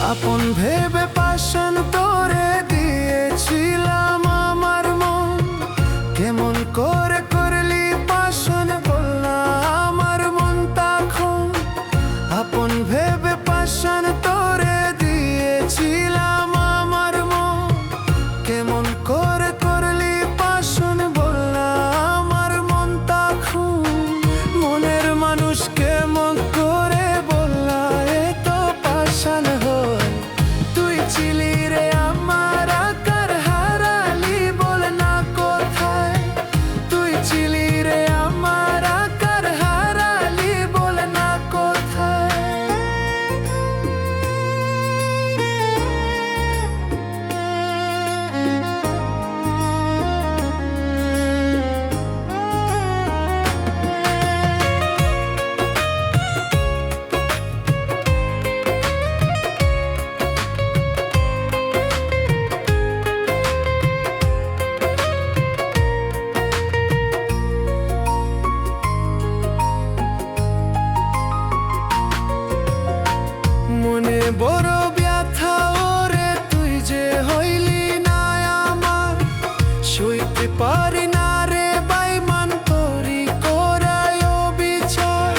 আপন ভেবে পাষাণ তোরে দিয়েছিলাম আমার মন, কেমন করে করলি পাষাণ বল না আমার মন তখন। আপন ভেবে পাষাণ তোরে দিয়েছিলাম আমার মন, কেমন করে করলি পাষাণ বল না আমার মন তখন। মনের মানুষ কেমন করে বললা এ তো পাষাণ হয়, তুই ছিলি রে আমার আকার হারালি বল না কোথায়। তুই ছিলি রে আমার আকার হারালি বল না কোথায়। মনে বড় ব্যথা ওরে তুই যে হইলি না আমার, সইতে পারি না রে বেঈমান তোরি করায় বিচার।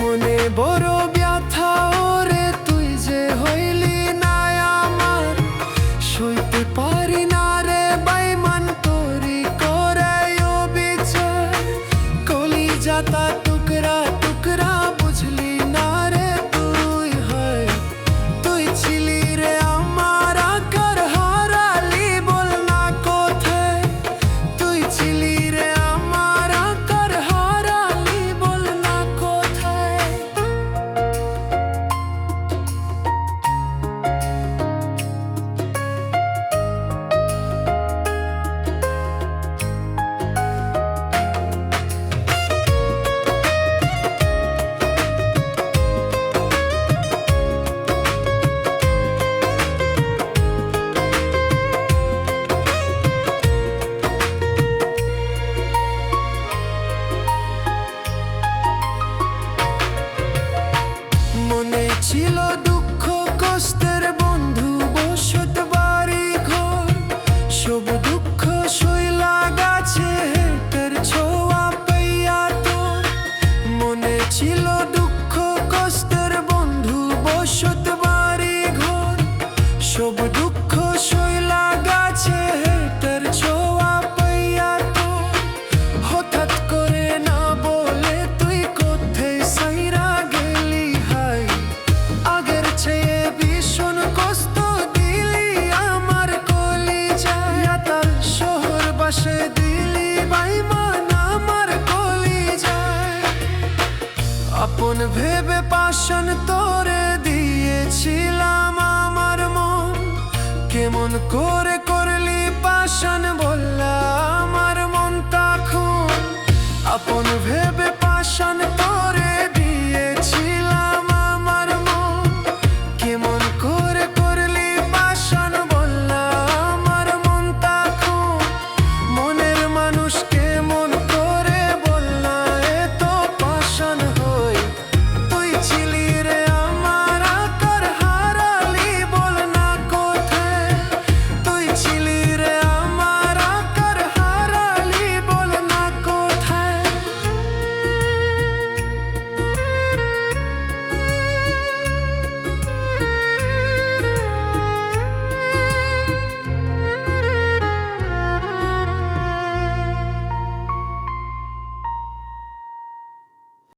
মনে বড় ব্যথা ওরে তুই যে হইলি না আমার, সইতে পারি না রে বেঈমান তোরি করায় বিচার। কলিজাটা টুকরা টুকরা বুঝলি না রে তুই হয়, তুই ছিলি রে আমার আকার হারালি বল না কোথায়। তুই ছিলি রে আমার আকার হারালি বল না কোথায়। মনে ছিল দুঃখ কষ্টের বন্ধু বসত বাড়ি ঘর, সব দুঃখ সইলা গাছে হেটের ছোঁয়া পাইয়া তোর। মনে ছিল দুঃখ কষ্টের বন্ধু বসত বাড়ি ঘর, সব দুঃখ সইলা গাছে হেটের ছোঁয়া পাইয়া তোর। হঠাৎ করে না বলে তুই কোথায় সাইরা গেলি হাই, আগের চেয়ে ভীষণ কষ্ট দিলি আমার কলিজায়। তার শহর বাসে দিলি বেঈমান আমার কলিজায়। আপন ভেবে পাষাণ তোরে দিয়েছিলাম আমার মন, কেমন করে করলি পাষাণ বললা আমার মন তখন। আপন ভেবে পাষাণ